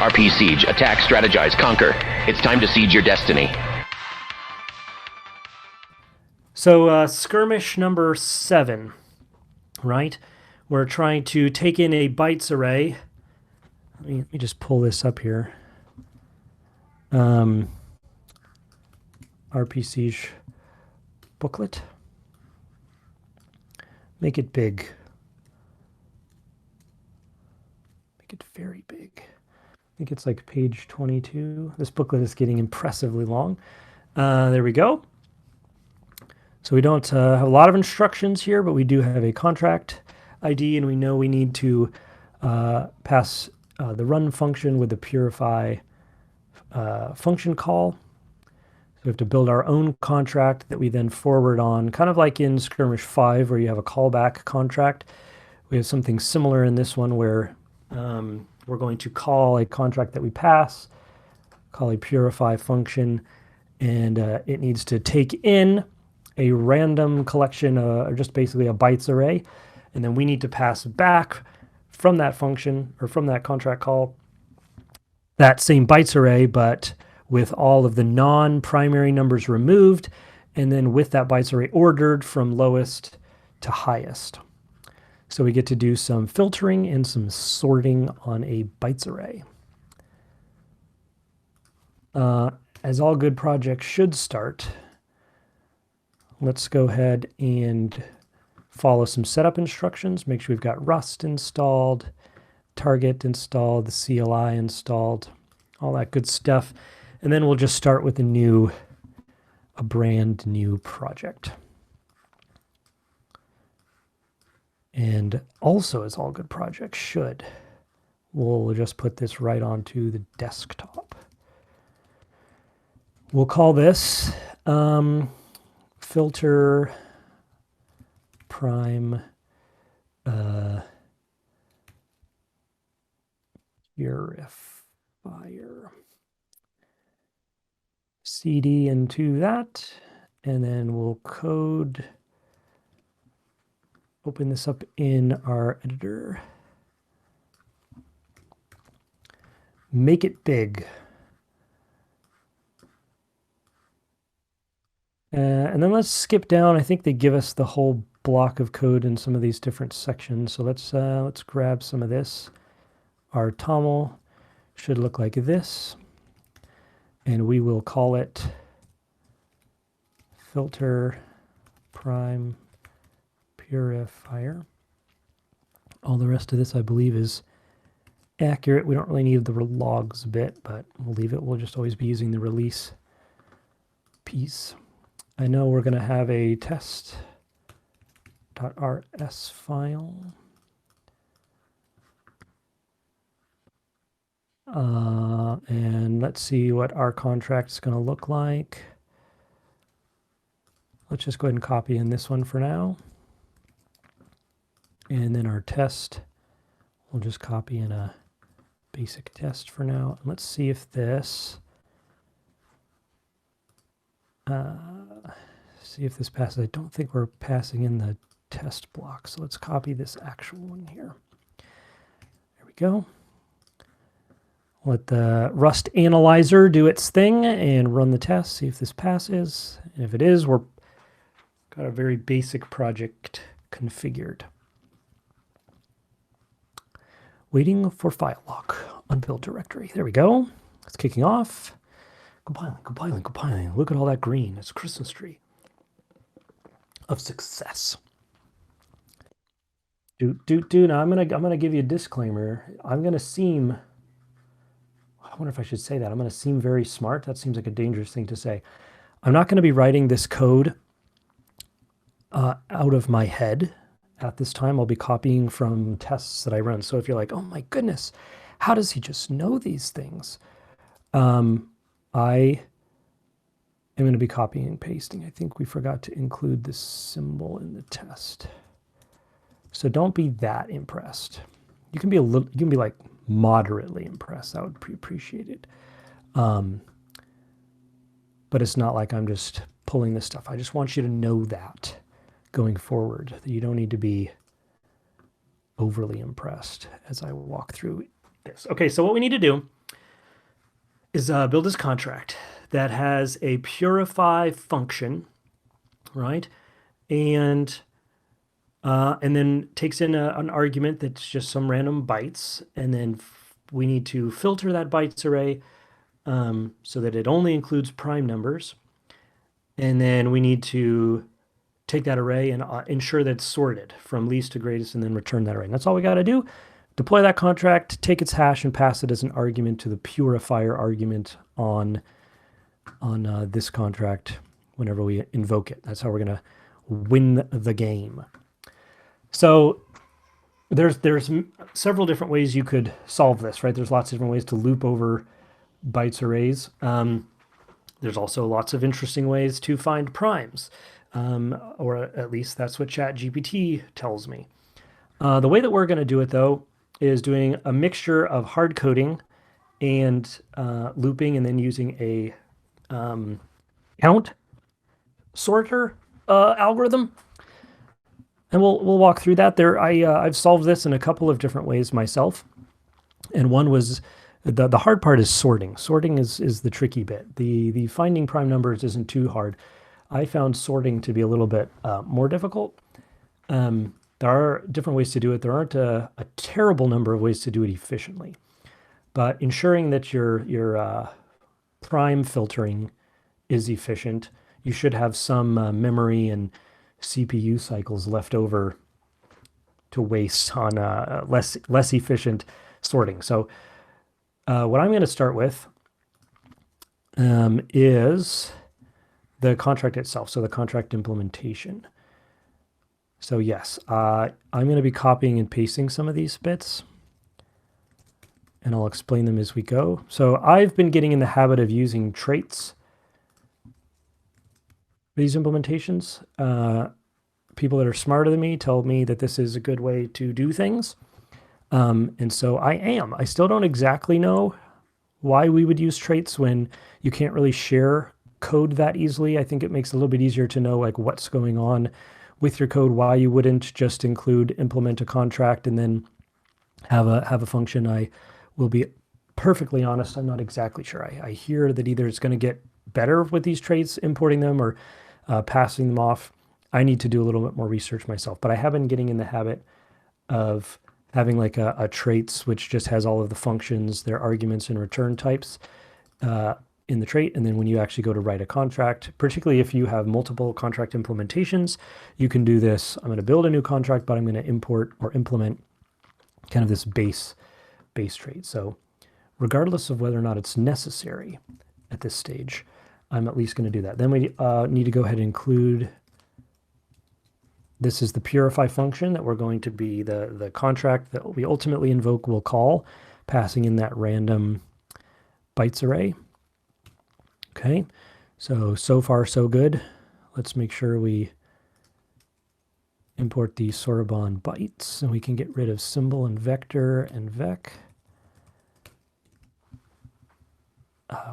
RPCiege. Attack, strategize, conquer. It's time to siege your destiny. So skirmish number 7, right? We're trying to take in a bytes array. Let me just pull this up here. RPCiege booklet. Make it big. Make it very big. I think it's like page 22. This booklet is getting impressively long. There we go. So we don't have a lot of instructions here, but we do have a contract ID, and we know we need to pass the run function with the purify function call. So we have to build our own contract that we then forward on, kind of like in Skirmish 5 where you have a callback contract. We have something similar in this one where we're going to call a contract that we pass, call a purify function, and it needs to take in a random collection, or just basically a bytes array, and then we need to pass back from that function, or from that contract call, that same bytes array, but with all of the non-primary numbers removed, and then with that bytes array ordered from lowest to highest. So we get to do some filtering and some sorting on a bytes array. As all good projects should start, let's go ahead and follow some setup instructions. Make sure we've got Rust installed, Target installed, the CLI installed, all that good stuff. And then we'll just start with a brand new project. And also, as all good projects should, we'll just put this right onto the desktop. We'll call this filter prime purifier. CD into that, and then we'll open this up in our editor. Make it big. And then let's skip down. I think they give us the whole block of code in some of these different sections. So let's grab some of this. Our TOML should look like this. And we will call it filter prime purifier. All the rest of this, I believe, is accurate. We don't really need the logs bit, but we'll leave it. We'll just always be using the release piece. I know we're going to have a test.rs file. And let's see what our contract is going to look like. Let's just go ahead and copy in this one for now. And then our test, we'll just copy in a basic test for now. And let's see if this, passes. I don't think we're passing in the test block. So let's copy this actual one here. There we go. Let the Rust analyzer do its thing and run the test, see if this passes. And if it is, we're got a very basic project configured. Waiting for file lock, unbuild directory. There we go. It's kicking off. Compiling. Look at all that green. It's a Christmas tree of success. Now I'm gonna give you a disclaimer. I'm gonna seem, I wonder if I should say that. I'm going to seem very smart. That seems like a dangerous thing to say. I'm not going to be writing this code out of my head at this time. I'll be copying from tests that I run. So if you're like, oh my goodness, how does he just know these things? I am going to be copying and pasting. I think we forgot to include this symbol in the test. So don't be that impressed. You can be like moderately impressed. That would be appreciated. But it's not like I'm just pulling this stuff. I just want you to know that going forward, that you don't need to be overly impressed as I walk through this. Okay, so what we need to do is build this contract that has a purify function, right? And then takes in an argument that's just some random bytes, and then we need to filter that bytes array so that it only includes prime numbers. And then we need to take that array and ensure that it's sorted from least to greatest, and then return that array. And that's all we got to do. Deploy that contract, take its hash, and pass it as an argument to the purifier argument on this contract whenever we invoke it. That's how we're going to win the game. So there's several different ways you could solve this, right? There's lots of different ways to loop over bytes arrays. There's also lots of interesting ways to find primes, or at least that's what ChatGPT tells me. The way that we're going to do it, though, is doing a mixture of hard coding and looping, and then using a count sorter algorithm. And we'll walk through that. I've solved this in a couple of different ways myself. And one was the hard part is sorting. Sorting is the tricky bit. The finding prime numbers isn't too hard. I found sorting to be a little bit more difficult. There are different ways to do it. There aren't a terrible number of ways to do it efficiently. But ensuring that your prime filtering is efficient, you should have some memory and CPU cycles left over to waste on less efficient sorting. So what I'm going to start with is the contract itself, so the contract implementation. So yes, I'm going to be copying and pasting some of these bits, and I'll explain them as we go. So I've been getting in the habit of using traits for these implementations. People that are smarter than me tell me that this is a good way to do things. And so I still don't exactly know why we would use traits when you can't really share code that easily. I think it makes it a little bit easier to know like what's going on with your code, why you wouldn't just include implement a contract and then have a function. I will be perfectly honest, I'm not exactly sure. I hear that either it's going to get better with these traits, importing them, or passing them off. I need to do a little bit more research myself, but I have been getting in the habit of having like a traits which just has all of the functions, their arguments and return types in the trait. And then when you actually go to write a contract, particularly if you have multiple contract implementations, you can do this. I'm going to build a new contract, but I'm going to import or implement kind of this base trait. So regardless of whether or not it's necessary at this stage, I'm at least going to do that. Then we need to go ahead and include, this is the purify function that we're going to be the contract that we ultimately invoke will call, passing in that random bytes array. Okay, so far so good. Let's make sure we import the Soroban bytes, and we can get rid of symbol and vector and vec.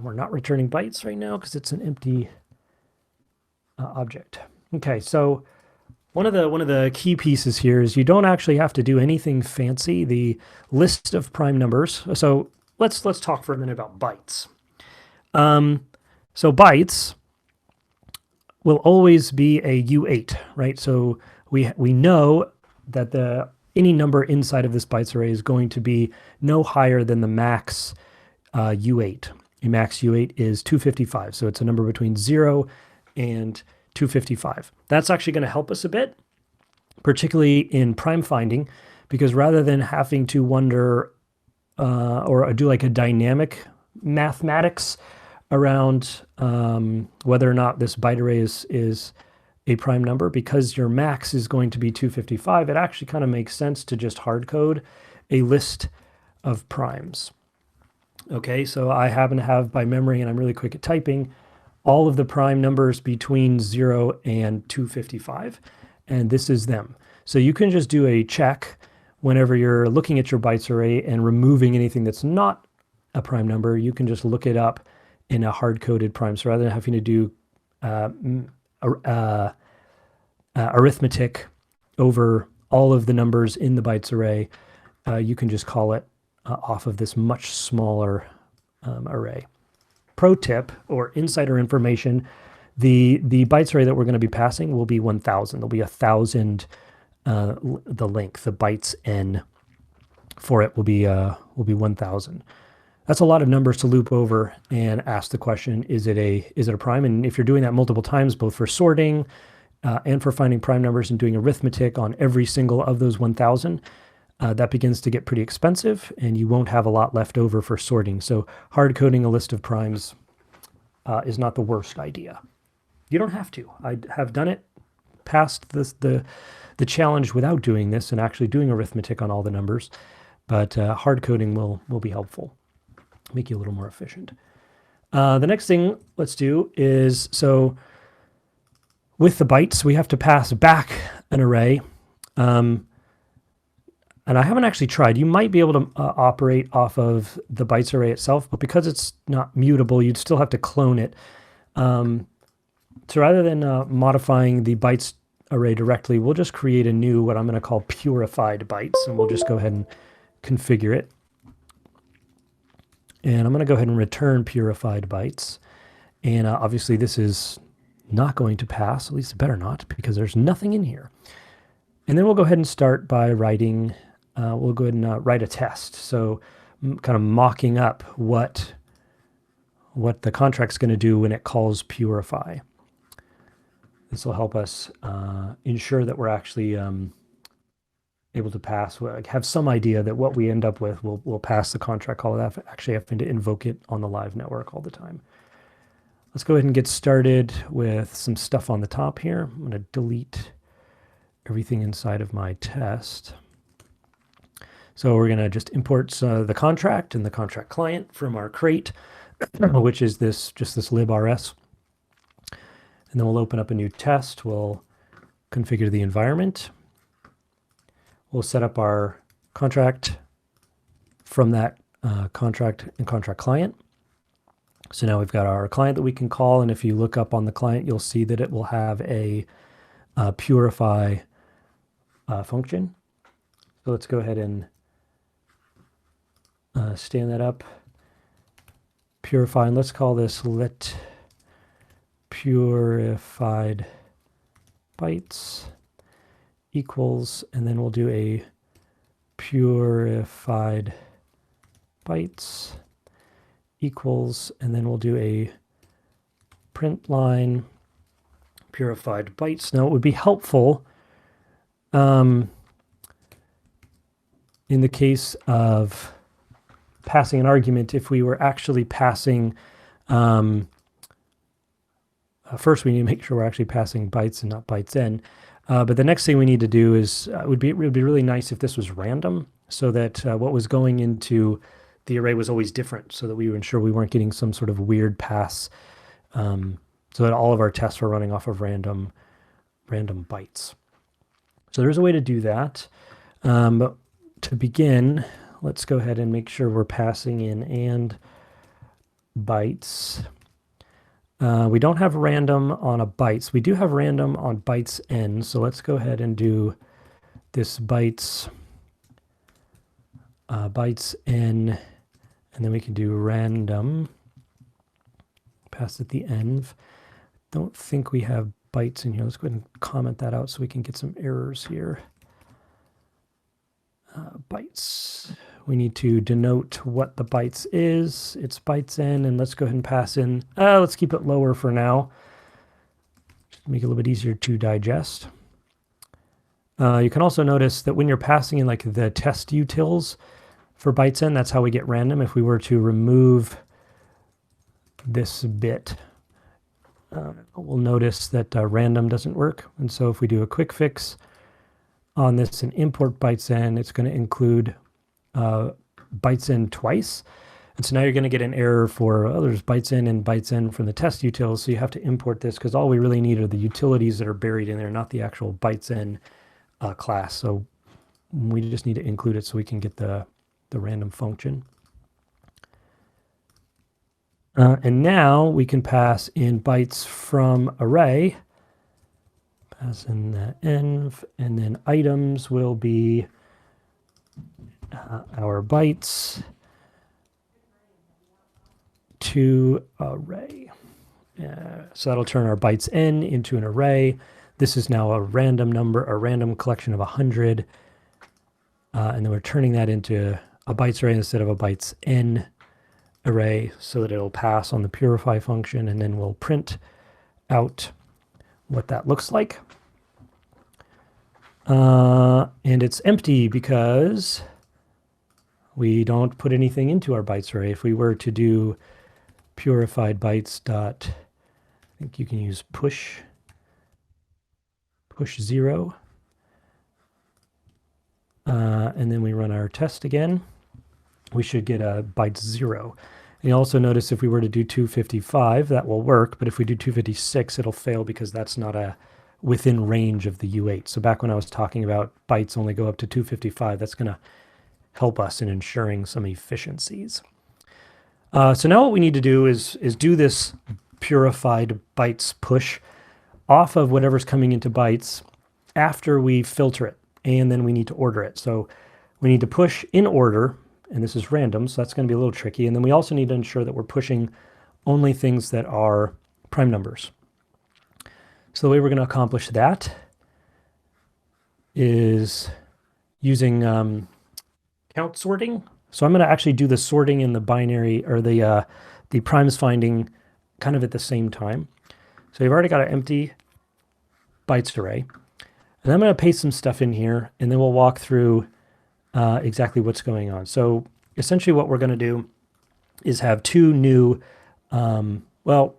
We're not returning bytes right now because it's an empty object. Okay, so one of the key pieces here is you don't actually have to do anything fancy. The list of prime numbers. So let's talk for a minute about bytes. So bytes will always be a U8, right? So we know that any number inside of this bytes array is going to be no higher than the max U8. A max U8 is 255, so it's a number between 0 and 255. That's actually going to help us a bit, particularly in prime finding, because rather than having to wonder or do like a dynamic mathematics around whether or not this byte array is a prime number, because your max is going to be 255, it actually kind of makes sense to just hard code a list of primes. Okay, so I happen to have by memory, and I'm really quick at typing, all of the prime numbers between 0 and 255, and this is them. So you can just do a check whenever you're looking at your bytes array and removing anything that's not a prime number. You can just look it up in a hard-coded prime. So rather than having to do arithmetic over all of the numbers in the bytes array, you can just call it off of this much smaller array. pro tip or insider information, the bytes array that we're going to be passing will be 1,000. There'll be 1,000. The length, the bytes n for it will be 1,000. That's a lot of numbers to loop over and ask the question: is it a prime? And if you're doing that multiple times, both for sorting and for finding prime numbers and doing arithmetic on every single of those 1,000, that begins to get pretty expensive, and you won't have a lot left over for sorting. So hard coding a list of primes is not the worst idea. You don't have to. I have done it past the challenge without doing this and actually doing arithmetic on all the numbers, but hard coding will be helpful, make you a little more efficient. The next thing let's do is, so with the bytes, we have to pass back an array. And I haven't actually tried. You might be able to operate off of the bytes array itself, but because it's not mutable, you'd still have to clone it. So rather than modifying the bytes array directly, we'll just create a new, what I'm going to call purified bytes, and we'll just go ahead and configure it. And I'm going to go ahead and return purified bytes. And obviously this is not going to pass, at least it better not, because there's nothing in here. And then we'll go ahead and start by writing, we'll go ahead and write a test. So kind of mocking up what the contract's going to do when it calls purify. This will help us ensure that we're actually able to pass, have some idea that what we end up with will pass the contract call without actually having to invoke it on the live network all the time. Let's go ahead and get started with some stuff on the top here. I'm going to delete everything inside of my test. So we're going to just import the contract and the contract client from our crate, which is just this librs. And then we'll open up a new test. We'll configure the environment. We'll set up our contract from that contract and contract client. So now we've got our client that we can call, and if you look up on the client, you'll see that it will have a purify function. So let's go ahead and stand that up. Purify, and let's call this let purified bytes equals, and then we'll do a purified bytes equals, and then we'll do a print line purified bytes. Now it would be helpful in the case of passing an argument if we were actually passing first, we need to make sure we're actually passing bytes and not bytes in. But the next thing we need to do is, it would be really nice if this was random, so that what was going into the array was always different, so that we would ensure we weren't getting some sort of weird pass, so that all of our tests were running off of random bytes. So there's a way to do that. But to begin, let's go ahead and make sure we're passing in and bytes. We don't have random on a bytes. We do have random on bytes n. So let's go ahead and do this bytes n, and then we can do random. Pass it the env. Don't think we have bytes in here. Let's go ahead and comment that out so we can get some errors here. Bytes. We need to denote what the bytes is. It's bytes in, and let's go ahead and pass in. Let's keep it lower for now, just to make it a little bit easier to digest. You can also notice that when you're passing in like the test utils for bytes in, that's how we get random. If we were to remove this bit, we'll notice that random doesn't work. And so if we do a quick fix on this and import bytes in, it's going to include bytes in twice. And so now you're going to get an error for, there's bytes in and bytes in from the test utils. So you have to import this, because all we really need are the utilities that are buried in there, not the actual bytes in class. So we just need to include it so we can get the random function. And now we can pass in bytes from array. Pass in the env, and then items will be our bytes to array. So that'll turn our bytes n into an array. This is now a random number, a random collection of 100. And then we're turning that into a bytes array instead of a bytes n array so that it'll pass on the purify function, and then we'll print out what that looks like. And it's empty because we don't put anything into our bytes array. If we were to do purified bytes dot, I think you can use push 0. And then we run our test again, we should get a bytes 0. And you also notice if we were to do 255, that will work, but if we do 256, it'll fail because that's not within range of the U8. So back when I was talking about bytes only go up to 255, that's going to help us in ensuring some efficiencies. So now what we need to do is do this purified bytes push off of whatever's coming into bytes after we filter it, and then we need to order it. So we need to push in order, and this is random, so that's going to be a little tricky. And then we also need to ensure that we're pushing only things that are prime numbers. So the way we're going to accomplish that is using count sorting. So I'm going to actually do the sorting in the binary, or the primes finding kind of at the same time. So you've already got an empty bytes array. And I'm going to paste some stuff in here, and then we'll walk through exactly what's going on. So essentially what we're going to do is have two new, well,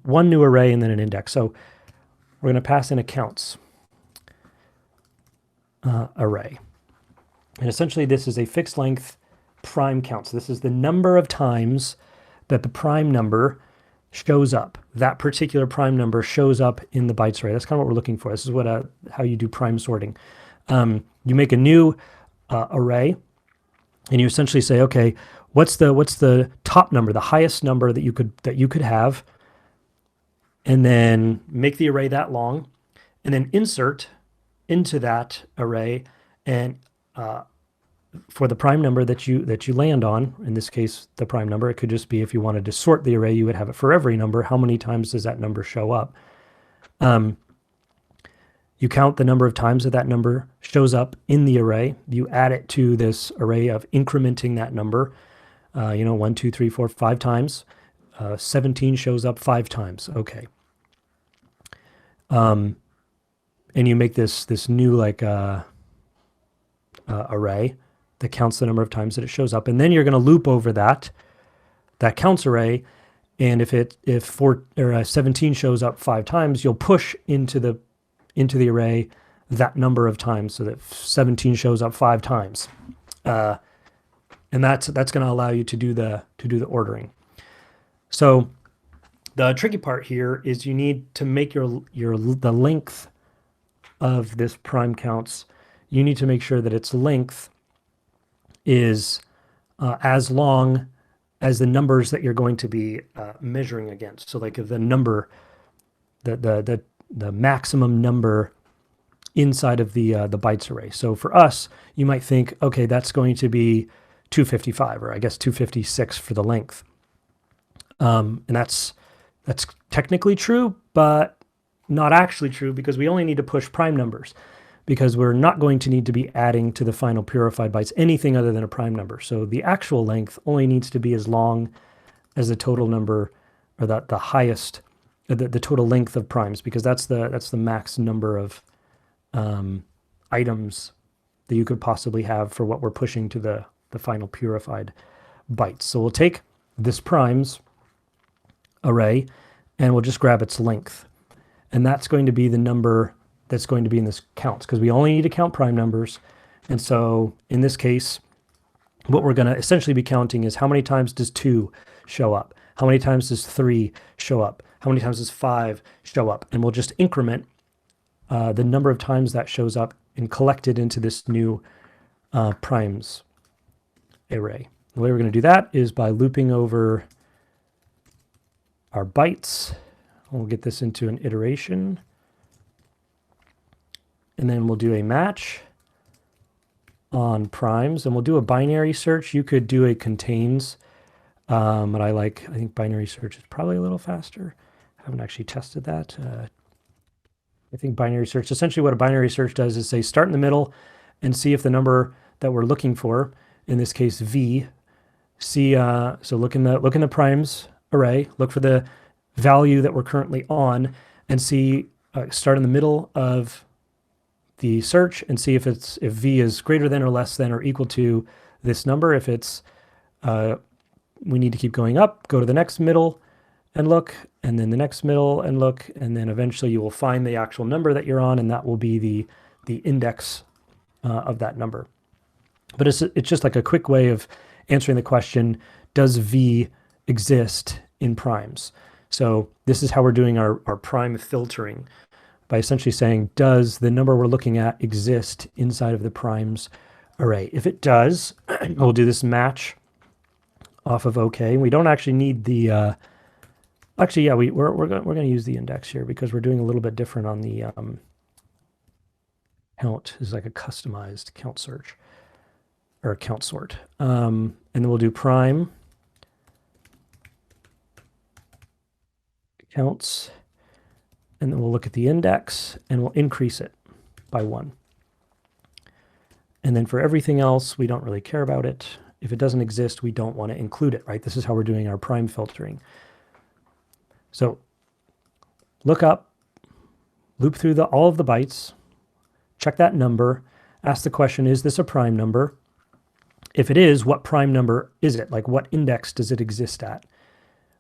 one new array and then an index. So we're going to pass in a counts array. And essentially this is a fixed length prime count. So this is the number of times that the prime number shows up. That particular prime number shows up in the bytes array. That's kind of what we're looking for. This is what how you do prime sorting. You make a new array, and you essentially say, okay, what's the top number, the highest number that you could have, and then make the array that long, and then insert into that array, and for the prime number that you land on, in this case the prime number, it could just be, if you wanted to sort the array, you would have it for every number. How many times does that number show up? You count the number of times that number shows up in the array. You add it to this array of incrementing that number. 1, 2, 3, 4, 5 times. 17 shows up 5 times. Okay. And you make this new array that counts the number of times that it shows up, and then you're going to loop over that counts array. And if 17 shows up 5 times, you'll push into the array that number of times, so that 17 shows up 5 times, and that's going to allow you to do the ordering. So the tricky part here is you need to make the length of this prime counts. You need to make sure that its length is as long as the numbers that you're going to be measuring against. So like if the number, the maximum number inside of the bytes array. So for us, you might think, okay, that's going to be 255, or I guess 256 for the length. And that's technically true, but not actually true, because we only need to push prime numbers, because we're not going to need to be adding to the final purified bytes anything other than a prime number. So the actual length only needs to be as long as the total number, or the highest, the total length of primes, because that's the max number of items that you could possibly have for what we're pushing to the final purified bytes. So we'll take this primes array and we'll just grab its length, and that's going to be the number that's going to be in this counts, because we only need to count prime numbers. And so in this case, what we're going to essentially be counting is how many times does 2 show up? How many times does 3 show up? How many times does 5 show up? And we'll just increment the number of times that shows up and collect it into this new primes array. The way we're going to do that is by looping over our bytes. We'll get this into an iteration. And then we'll do a match on primes, and we'll do a binary search. You could do a contains But I think binary search is probably a little faster. I haven't actually tested that. I think binary search, essentially what a binary search does is say start in the middle and see if the number that we're looking for, in this case v, so look in the primes array, look for the value that we're currently on, and see, start in the middle of the search and see if v is greater than or less than or equal to this number. If it's we need to keep going up, go to the next middle and look, and then the next middle and look, and then eventually you will find the actual number that you're on, and that will be the index of that number. But it's just like a quick way of answering the question, does v exist in primes? So this is how we're doing our prime filtering, by essentially saying, does the number we're looking at exist inside of the primes array? If it does, we'll do this match off of OK. We don't actually need the actually, yeah, we're going to use the index here because we're doing a little bit different on the count. Is like a customized count search or count sort. And then we'll do prime counts, and then we'll look at the index and we'll increase it by 1. And then for everything else, we don't really care about it. If it doesn't exist, we don't want to include it, right? This is how we're doing our prime filtering. So look up, loop through all of the bytes, check that number, ask the question, is this a prime number? If it is, what prime number is it? Like what index does it exist at?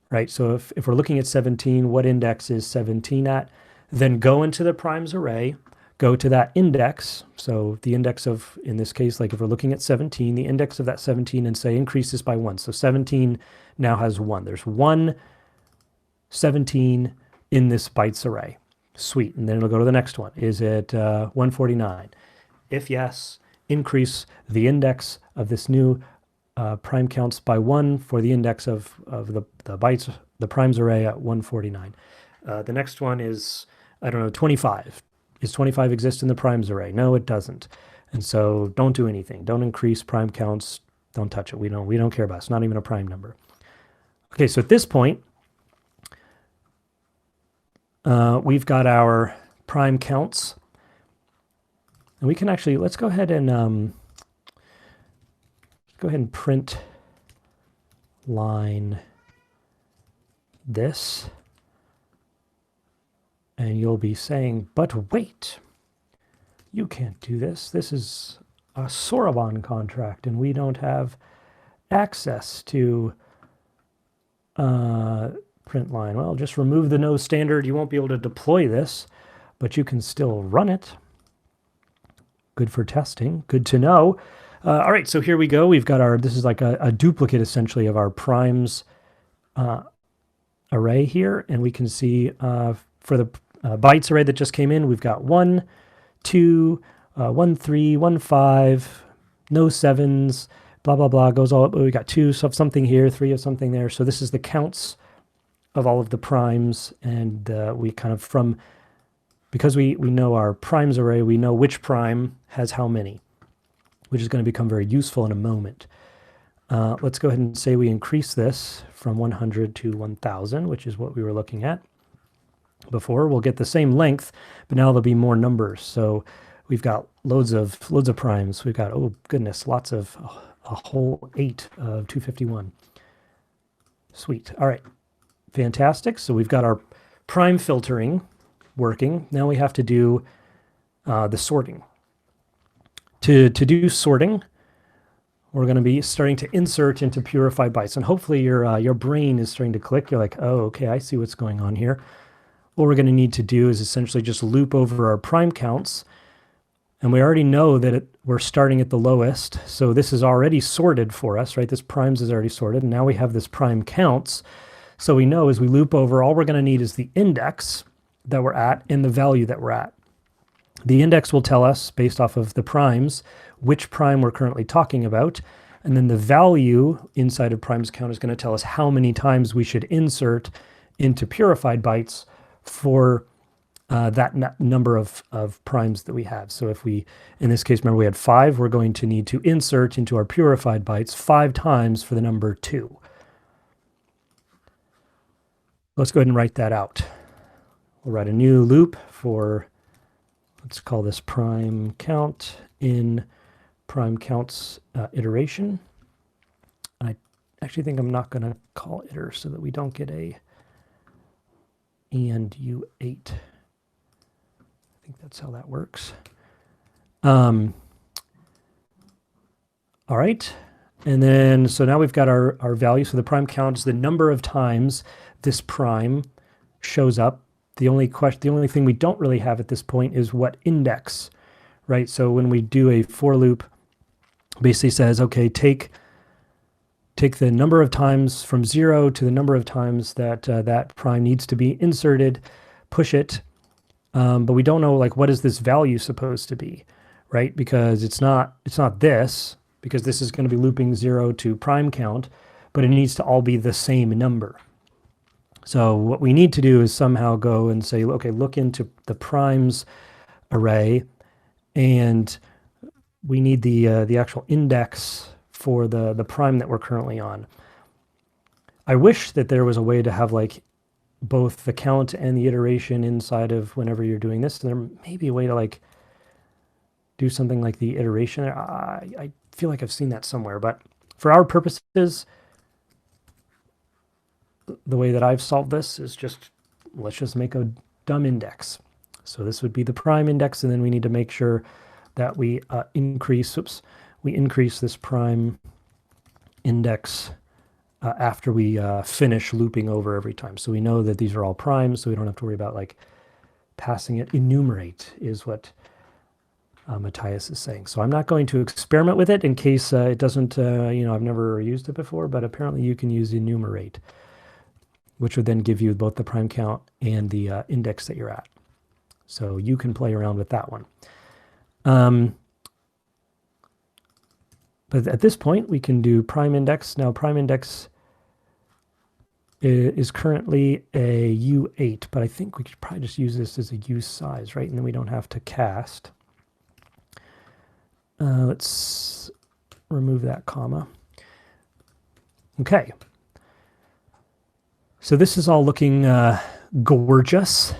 Right, so if we're looking at 17, what index is 17 at? Then go into the primes array, go to that index. So the index of, in this case, like if we're looking at 17, the index of that 17, and say increase this by 1. So 17 now has 1. There's 1 17 in this bytes array. Sweet. And then it'll go to the next one. Is it 149? If yes, increase the index of this new prime counts by 1 for the index of the bytes, the primes array at 149. The next one is, I don't know, 25. Is 25 exist in the primes array? No, it doesn't. And so don't do anything. Don't increase prime counts. Don't touch it. We don't care about it. It's not even a prime number. Okay, so at this point, we've got our prime counts. And we can actually, let's go ahead and print line this. And you'll be saying, but wait, you can't do this. This is a Soroban contract, and we don't have access to print line. Well, just remove the no standard. You won't be able to deploy this, but you can still run it. Good for testing. Good to know. All right, so here we go. We've got our, this is like a duplicate essentially of our primes array here. And we can see for the bytes array that just came in, we've got 1, 2, 1, 3, 1, 5, no 7s, blah, blah, blah, goes all up. We got 2 of something here, 3 of something there. So this is the counts of all of the primes. And we kind of because we know our primes array, we know which prime has how many, which is going to become very useful in a moment. Let's go ahead and say we increase this from 100 to 1000, which is what we were looking at before. We'll get the same length, but now there'll be more numbers. So we've got loads of primes. We've got, oh goodness, lots of, a whole 8 of 251. Sweet. All right, fantastic. So we've got our prime filtering working. Now we have to do the sorting. To do sorting, we're going to be starting to insert into purified bytes. And hopefully your brain is starting to click. You're like, oh, okay, I see what's going on here. What we're going to need to do is essentially just loop over our prime counts. And we already know that we're starting at the lowest. So this is already sorted for us, right? This primes is already sorted. And now we have this prime counts. So we know as we loop over, all we're going to need is the index that we're at and the value that we're at. The index will tell us, based off of the primes, which prime we're currently talking about. And then the value inside of primes count is going to tell us how many times we should insert into purified bytes for that number of primes that we have. So if we, in this case, remember we had 5, we're going to need to insert into our purified bytes 5 times for the number 2. Let's go ahead and write that out. We'll write a new loop for, let's call this prime count in prime counts iteration. I actually think I'm not going to call iter so that we don't get a and U8. I think that's how that works. All right. And then, so now we've got our value. So the prime count is the number of times this prime shows up. The only thing we don't really have at this point is what index, right? So when we do a for loop, basically says, okay, take the number of times from 0 to the number of times that that prime needs to be inserted, push it, but we don't know like what is this value supposed to be, right? Because it's not this, because this is going to be looping 0 to prime count, but it needs to all be the same number. So what we need to do is somehow go and say, okay, look into the primes array, and we need the actual index for the prime that we're currently on. I wish that there was a way to have like both the count and the iteration inside of whenever you're doing this. There may be a way to like do something like the iteration. I feel like I've seen that somewhere, but for our purposes, the way that I've solved this is just, let's just make a dumb index. So this would be the prime index, and then we need to make sure that we increase this prime index after we finish looping over every time. So we know that these are all primes, so we don't have to worry about like passing it. Enumerate is what Matthias is saying. So I'm not going to experiment with it in case it doesn't, I've never used it before, but apparently you can use enumerate, which would then give you both the prime count and the index that you're at. So you can play around with that one. But at this point, we can do prime index. Now, prime index is currently a U8, but I think we could probably just use this as a U size, right? And then we don't have to cast. Let's remove that comma. Okay. So this is all looking gorgeous.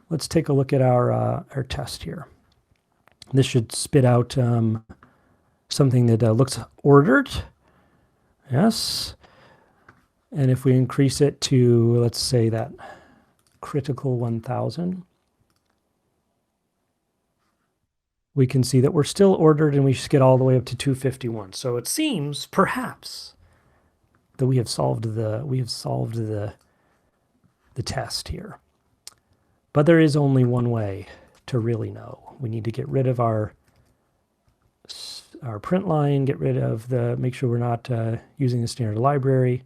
Let's take a look at our test here. This should spit out something that looks ordered. Yes. And if we increase it to, let's say, that critical 1000, we can see that we're still ordered, and we just get all the way up to 251. So it seems, perhaps, that we have solved the test here. But there is only one way to really know. We need to get rid of our print line, make sure we're not using the standard library.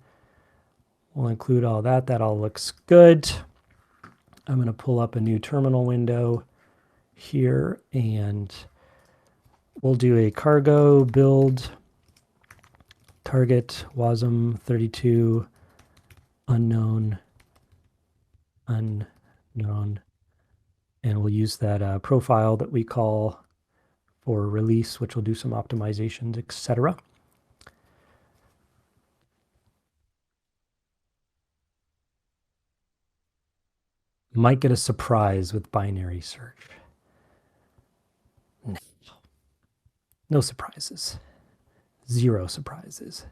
We'll include all that. That all looks good. I'm going to pull up a new terminal window here, and we'll do a cargo build target WASM 32 unknown, and we'll use that profile that we call for release, which will do some optimizations, etc. Might get a surprise with binary search. No surprises. 0 surprises.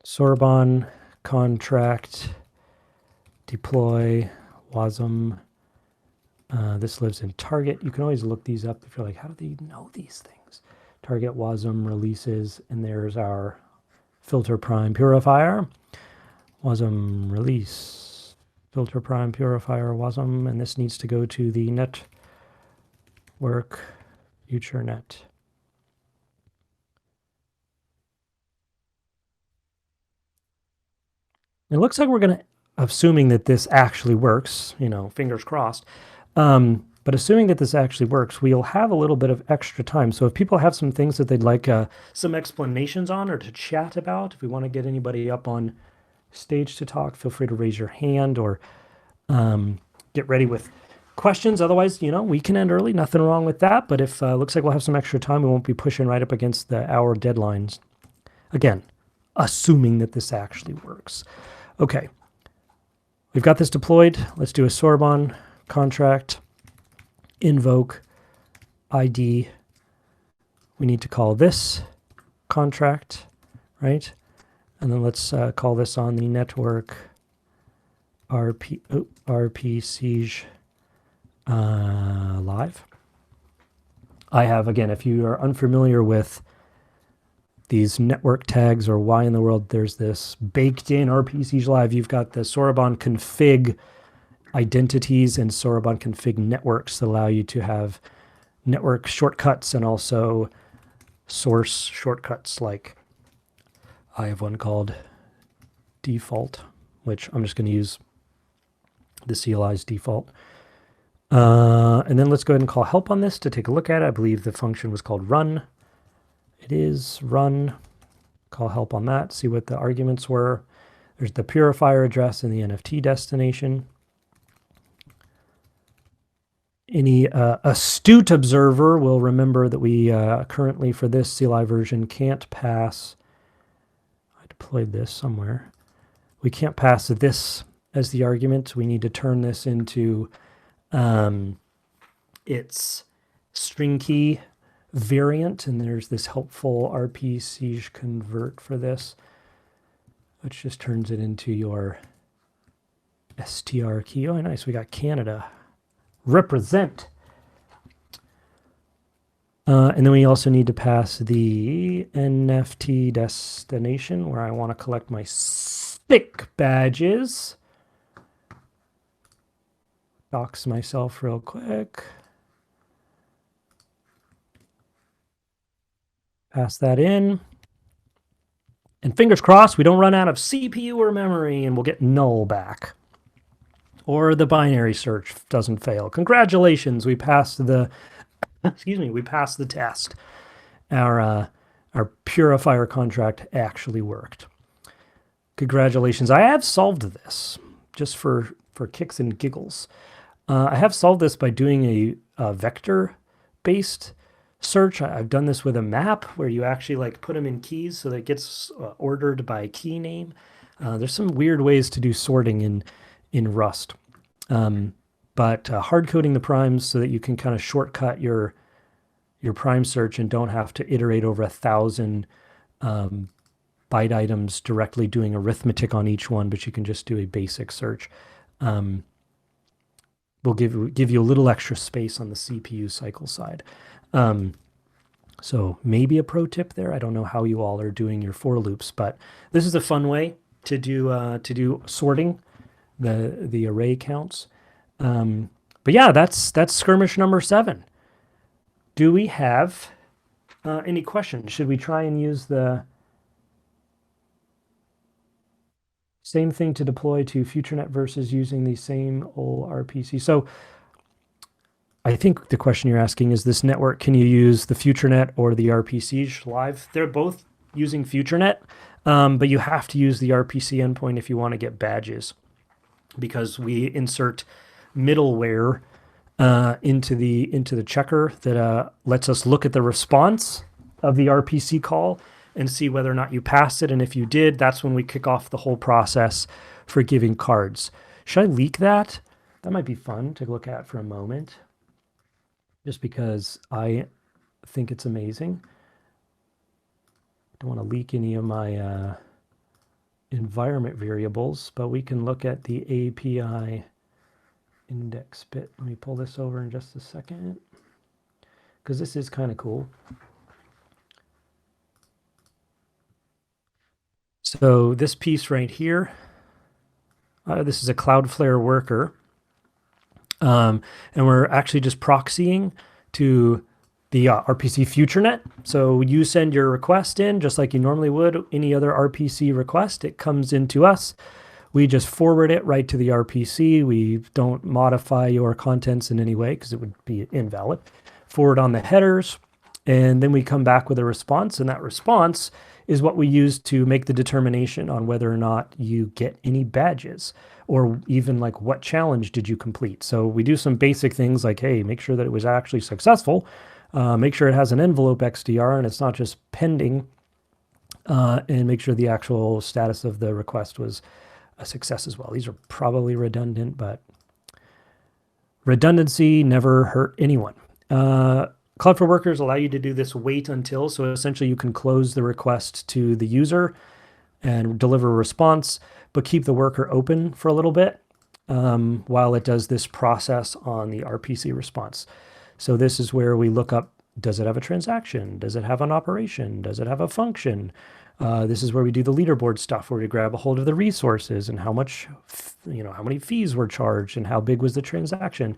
Soroban contract deploy WASM. This lives in target. You can always look these up if you're like, how do they know these things? Target WASM releases, and there's our filter prime purifier. WASM release, filter prime purifier WASM, and this needs to go to the network future net. It looks like we're going to, assuming that this actually works, fingers crossed, but assuming that this actually works, we'll have a little bit of extra time. So if people have some things that they'd like some explanations on or to chat about, if we want to get anybody up on stage to talk, feel free to raise your hand or get ready with questions? Otherwise, we can end early. Nothing wrong with that. But if looks like we'll have some extra time, we won't be pushing right up against the hour deadlines. Again, assuming that this actually works. Okay. We've got this deployed. Let's do a Soroban contract, invoke, ID. We need to call this contract, right? And then let's call this on the network RPCiege live. I have, again, if you are unfamiliar with these network tags or why in the world there's this baked in RPCiege live, you've got the Soroban config identities and Soroban config networks that allow you to have network shortcuts and also source shortcuts. Like I have one called default, which I'm just going to use the CLI's default. And then let's go ahead and call help on this to take a look at it. I believe the function was called run. It is run. Call help on that, see what the arguments were. There's the purifier address and the NFT destination. Any astute observer will remember that we currently, for this CLI version, can't pass. I deployed this somewhere. We can't pass this as the argument. We need to turn this into its string key variant, and there's this helpful RPCiege convert for this, which just turns it into your str key. Oh, nice. We got Canada. Represent. And then we also need to pass the NFT destination where I want to collect my stick badges. Dox myself real quick. Pass that in. And fingers crossed we don't run out of CPU or memory and we'll get null back. Or the binary search doesn't fail. Congratulations, we passed the we passed the test. Our purifier contract actually worked. Congratulations. I have solved this just for kicks and giggles. I have solved this by doing a vector-based search. I've done this with a map where you actually like put them in keys so that it gets ordered by key name. There's some weird ways to do sorting in Rust. But hard coding the primes so that you can kind of shortcut your prime search and don't have to iterate over 1,000 byte items directly doing arithmetic on each one, but you can just do a basic search. Will give you a little extra space on the CPU cycle side. So maybe a pro tip there. I don't know how you all are doing your for loops, but this is a fun way to do sorting the array counts. But yeah, that's skirmish number 7. Do we have any questions? Should we try and use the same thing to deploy to FutureNet versus using the same old RPC? So I think the question you're asking is this network, can you use the FutureNet or the RPCiege live? They're both using FutureNet, but you have to use the RPC endpoint if you want to get badges, because we insert middleware into the checker that lets us look at the response of the RPC call and see whether or not you passed it. And if you did, that's when we kick off the whole process for giving cards. Should I leak that? That might be fun to look at for a moment, just because I think it's amazing. I don't want to leak any of my environment variables, but we can look at the API index bit. Let me pull this over in just a second, because this is kind of cool. So this piece right here, this is a Cloudflare worker, and we're actually just proxying to the RPC FutureNet. So you send your request in just like you normally would any other RPC request. It comes into us. We just forward it right to the RPC. We don't modify your contents in any way because it would be invalid. Forward on the headers, and then we come back with a response, and that response is what we use to make the determination on whether or not you get any badges, or even like what challenge did you complete. So we do some basic things like, hey, make sure that it was actually successful, make sure it has an envelope XDR and it's not just pending, and make sure the actual status of the request was a success as well. These are probably redundant, but redundancy never hurt anyone. Cloud for Workers allow you to do this wait until, so essentially you can close the request to the user and deliver a response, but keep the worker open for a little bit while it does this process on the RPC response. So this is where we look up, does it have a transaction? Does it have an operation? Does it have a function? This is where we do the leaderboard stuff, where we grab a hold of the resources and how much, how many fees were charged and how big was the transaction.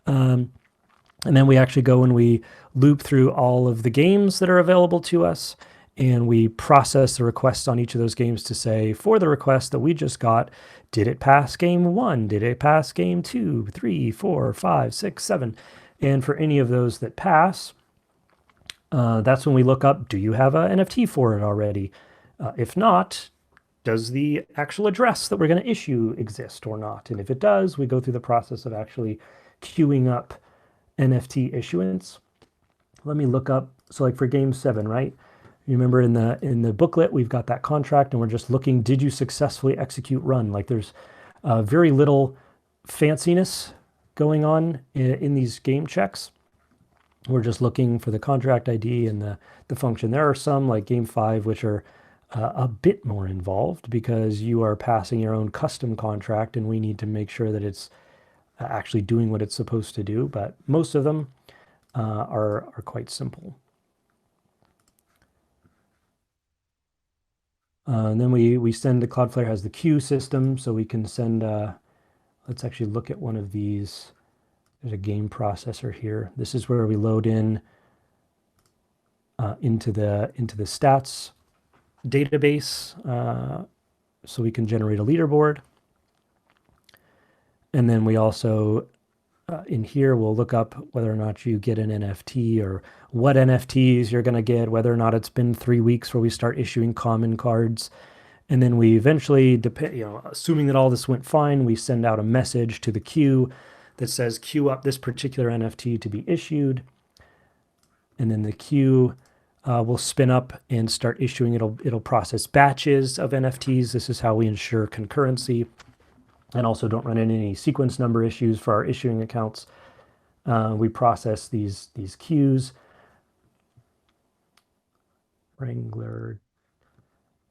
And then we actually go and we loop through all of the games that are available to us, and we process the requests on each of those games to say, for the request that we just got, did it pass game 1? Did it pass game 2, 3, 4, 5, 6, 7? And for any of those that pass, that's when we look up, do you have an NFT for it already? If not, does the actual address that we're going to issue exist or not? And if it does, we go through the process of actually queuing up NFT issuance. Let me look up, so like for game 7, right? You remember in the booklet, we've got that contract and we're just looking, did you successfully execute run? Like there's very little fanciness going on in these game checks. We're just looking for the contract ID and the function. There are some like game 5, which are a bit more involved because you are passing your own custom contract and we need to make sure that it's actually doing what it's supposed to do. But most of them are quite simple. And then we send, the Cloudflare has the queue system, so we can send, let's actually look at one of these. There's a game processor here. This is where we load in into the stats database, so we can generate a leaderboard. And then we also, in here, we'll look up whether or not you get an NFT or what NFTs you're going to get, whether or not it's been 3 weeks where we start issuing common cards. And then we eventually, assuming that all this went fine, we send out a message to the queue that says queue up this particular NFT to be issued. And then the queue will spin up and start issuing. It'll process batches of NFTs. This is how we ensure concurrency and also don't run into any sequence number issues for our issuing accounts. We process these queues. Wrangler,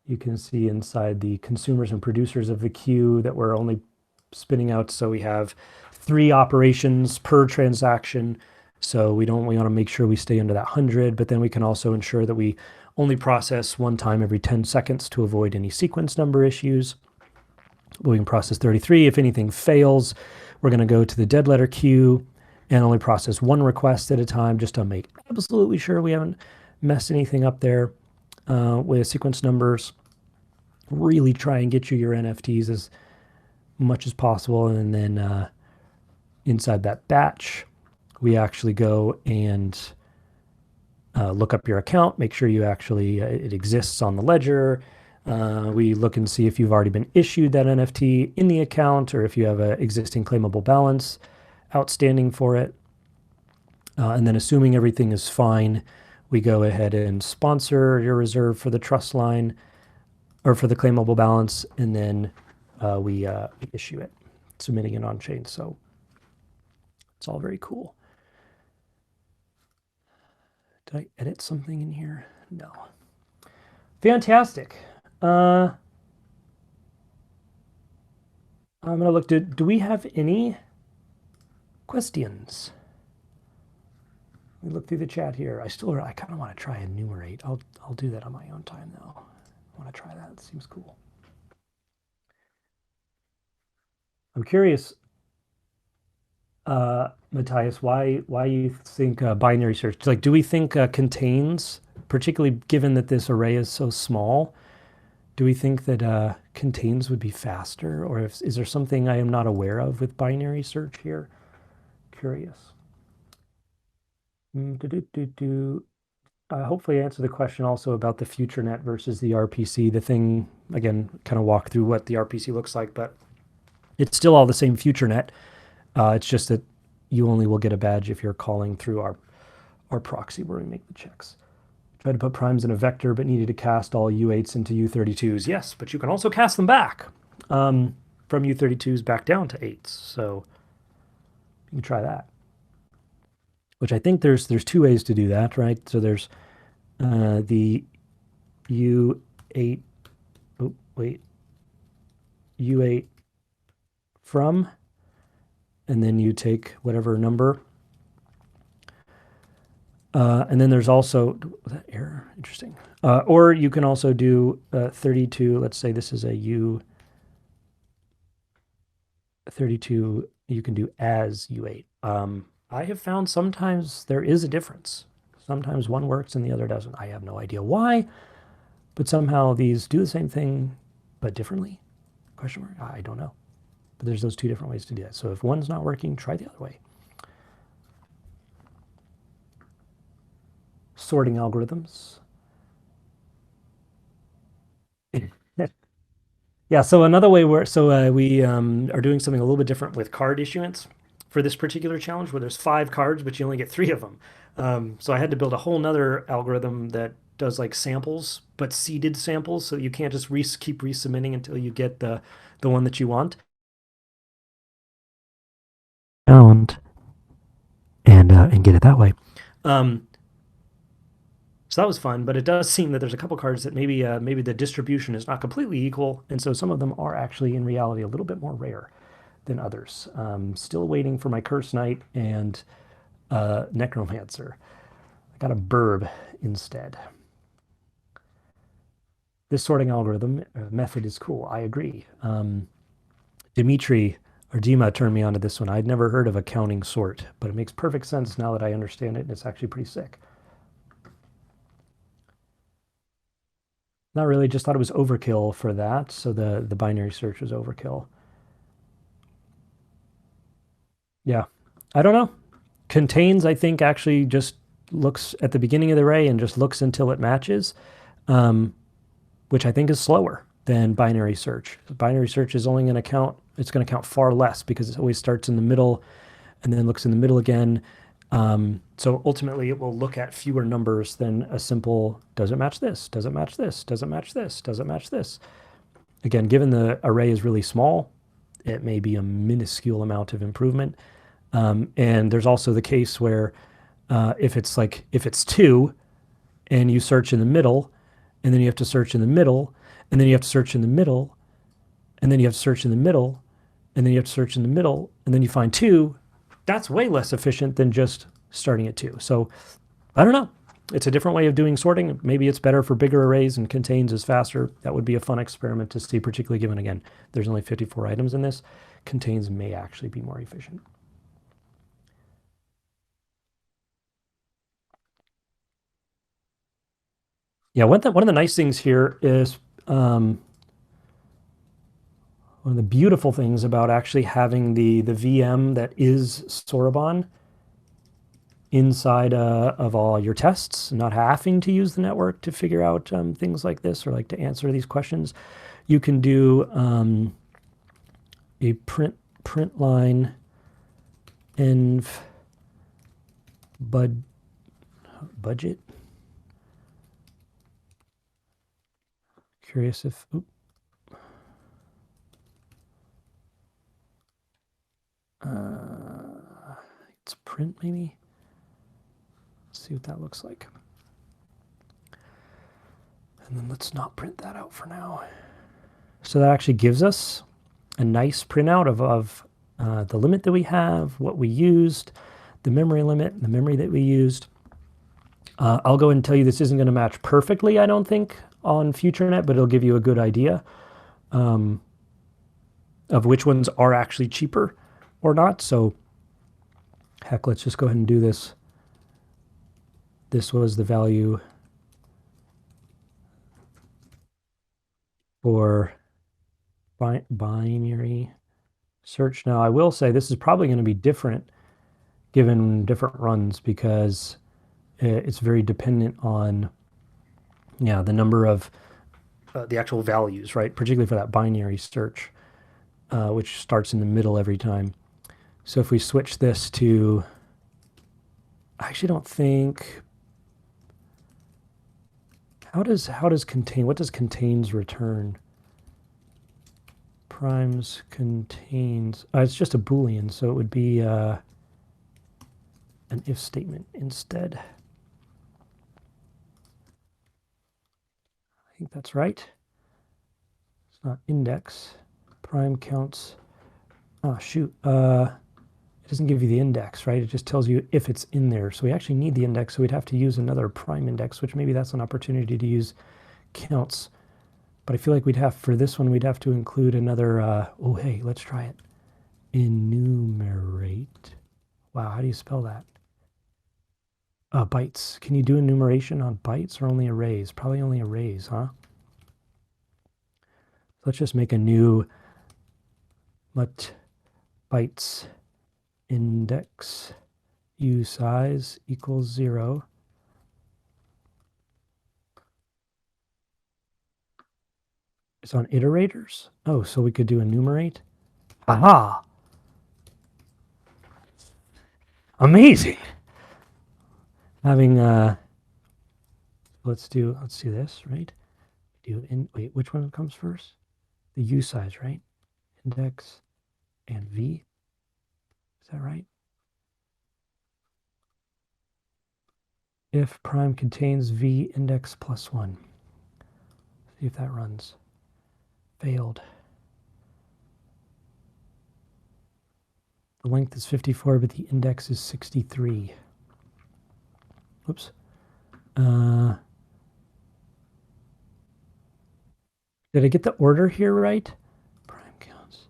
you can see inside the consumers and producers of the queue that we're only spinning out. So we have 3 operations per transaction. So we want to make sure we stay under that 100, but then we can also ensure that we only process one time every 10 seconds to avoid any sequence number issues. We can process 33. If anything fails, we're going to go to the dead letter queue and only process 1 request at a time, just to make absolutely sure we haven't messed anything up there with sequence numbers. Really try and get you your NFTs as much as possible. And then inside that batch, we actually go and look up your account, make sure you actually, it exists on the ledger. We look and see if you've already been issued that NFT in the account or if you have an existing claimable balance outstanding for it. And then assuming everything is fine, we go ahead and sponsor your reserve for the trust line or for the claimable balance, and then we issue it, submitting it on chain. So it's all very cool. Did I edit something in here? No. Fantastic. I'm going to look, do we have any questions? Let me look through the chat here. I kind of want to try and enumerate. I'll do that on my own time though. I want to try that. It seems cool. I'm curious, Matthias, why you think binary search? Like, do we think contains, particularly given that this array is so small, do we think that contains would be faster? Or is there something I am not aware of with binary search here? Curious. hopefully answer the question also about the FutureNet versus the RPC. The thing, again, kind of walk through what the RPC looks like, but it's still all the same FutureNet. It's just that you only will get a badge if you're calling through our proxy where we make the checks. Tried to put primes in a vector, but needed to cast all U8s into U32s. Yes, but you can also cast them back from U32s back down to 8s. So you can try that. Which I think there's two ways to do that, right? So there's the U8, oh, wait, U8 from, and then you take whatever number. And then there's also, was that error? Interesting. Or you can also do 32. Let's say this is a U32. You can do as U8. I have found sometimes there is a difference. Sometimes one works and the other doesn't. I have no idea why, but somehow these do the same thing, but differently? Question mark? I don't know. But there's those two different ways to do that. So if one's not working, try the other way. Sorting algorithms. Yeah, so another way we are doing something a little bit different with card issuance for this particular challenge where there's 5 cards, but you only get 3 of them. So I had to build a whole nother algorithm that does like samples, but seeded samples. So you can't just keep resubmitting until you get the one that you want. And get it that way. So that was fun, but it does seem that there's a couple cards that maybe the distribution is not completely equal, and so some of them are actually in reality a little bit more rare than others. Still waiting for my Curse Knight and Necromancer. I got a Burb instead. This sorting algorithm method is cool. I agree. Dimitri or Dima turned me onto this one. I'd never heard of a counting sort, but it makes perfect sense now that I understand it, and it's actually pretty sick. Not really, just thought it was overkill for that, so the binary search was overkill. Yeah, I don't know. Contains, I think, actually just looks at the beginning of the array and just looks until it matches, which I think is slower than binary search. Binary search is only going to count, it's going to count far less because it always starts in the middle and then looks in the middle again. So ultimately it will look at fewer numbers than a simple, does it match this? Does it match this? Does it match this? Does it match this? Again, given the array is really small, it may be a minuscule amount of improvement. And there's also the case where if it's 2 and you search in the middle, and then you have to search in the middle, and then you have to search in the middle, and then you have to search in the middle, and then you have to search in the middle, and then you find 2, that's way less efficient than just starting at 2. So I don't know. It's a different way of doing sorting. Maybe it's better for bigger arrays and contains is faster. That would be a fun experiment to see, particularly given, again, there's only 54 items in this. Contains may actually be more efficient. Yeah, one of the nice things here is one of the beautiful things about actually having the VM that is Soroban inside of all your tests, not having to use the network to figure out things like this or like to answer these questions. You can do a print line env budget. Curious if, it's print maybe. Let's see what that looks like. And then let's not print that out for now. So that actually gives us a nice printout of the limit that we have, what we used, the memory limit, the memory that we used. I'll go ahead and tell you this isn't going to match perfectly, I don't think, on FutureNet, but it'll give you a good idea of which ones are actually cheaper or not. So heck, let's just go ahead and do this. This was the value for binary search. Now, I will say this is probably going to be different given different runs because it's very dependent on, yeah, the number of the actual values, right? Particularly for that binary search, which starts in the middle every time. So if we switch this to, I actually don't think, how does contain, what does contains return? Primes contains, it's just a Boolean, so it would be an if statement instead. I think that's right. It's not index. Prime counts. Oh, shoot. It doesn't give you the index, right? It just tells you if it's in there. So we actually need the index, so we'd have to use another prime index, which maybe that's an opportunity to use counts. But I feel like we'd have, for this one, we'd have to include another, oh, hey, let's try it. Enumerate. Wow, how do you spell that? Bytes. Can you do enumeration on bytes or only arrays? Probably only arrays, huh? Let's just make a new let bytes index u size equals 0. It's on iterators. Oh, so we could do enumerate. Aha! Amazing. Having let's do this, right? Wait, which one comes first? The u size, right? Index and v. Is that right? If prime contains v index plus 1. See if that runs. Failed. The length is 54, but the index is 63. Oops. Did I get the order here right? Prime counts.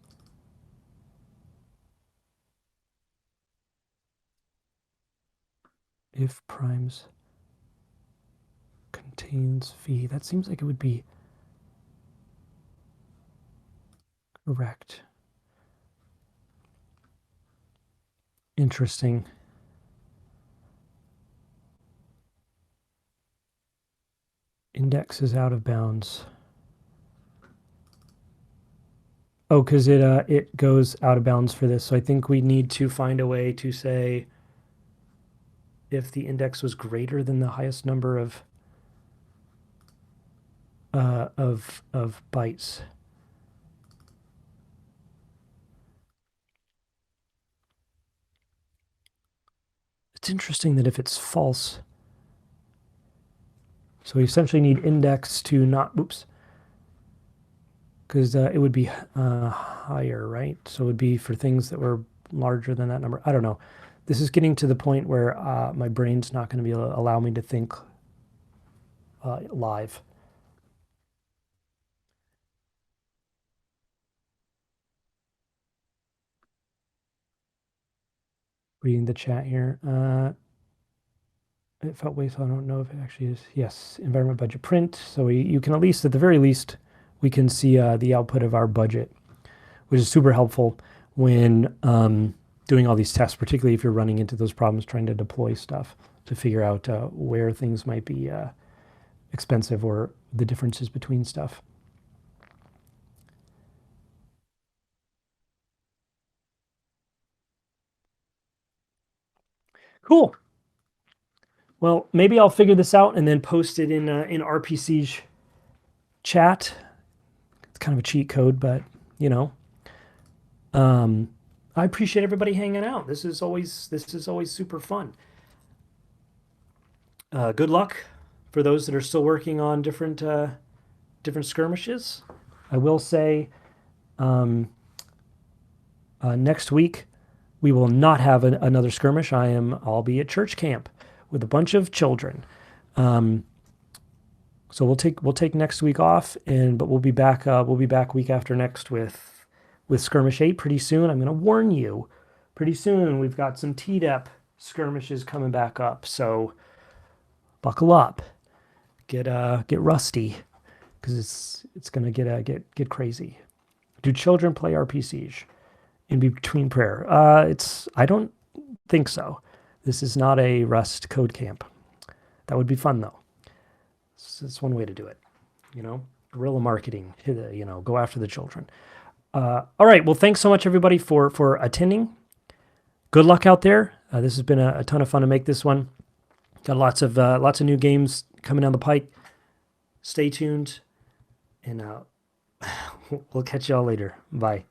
If primes contains v, that seems like it would be correct. Interesting. Index is out of bounds. Oh, because it goes out of bounds for this. So I think we need to find a way to say if the index was greater than the highest number of bytes. It's interesting that if it's false, so we essentially need index to not, oops, because it would be higher, right? So it would be for things that were larger than that number. I don't know. This is getting to the point where my brain's not going to be able to allow me to think live. Reading the chat here. It felt way, so I don't know if it actually is. Yes, environment budget print. So you can at least, at the very least, we can see the output of our budget, which is super helpful when doing all these tests, particularly if you're running into those problems trying to deploy stuff to figure out where things might be expensive or the differences between stuff. Cool. Well, maybe I'll figure this out and then post it in RPCiege chat. It's kind of a cheat code, but you know, I appreciate everybody hanging out. This is always super fun. Good luck for those that are still working on different skirmishes. I will say, next week we will not have another skirmish. I'll be at church camp with a bunch of children. So we'll take next week off, but we'll be back week after next with Skirmish 8 pretty soon. I'm going to warn you, pretty soon we've got some TDEP skirmishes coming back up. So buckle up, get rusty, because it's going to get crazy. Do children play RPCiege in between prayer? I don't think so. This is not a Rust code camp. That would be fun, though. It's one way to do it. Guerrilla marketing. Go after the children. All right. Well, thanks so much, everybody, for attending. Good luck out there. This has been a ton of fun to make this one. Got lots of new games coming down the pike. Stay tuned, and we'll catch y'all later. Bye.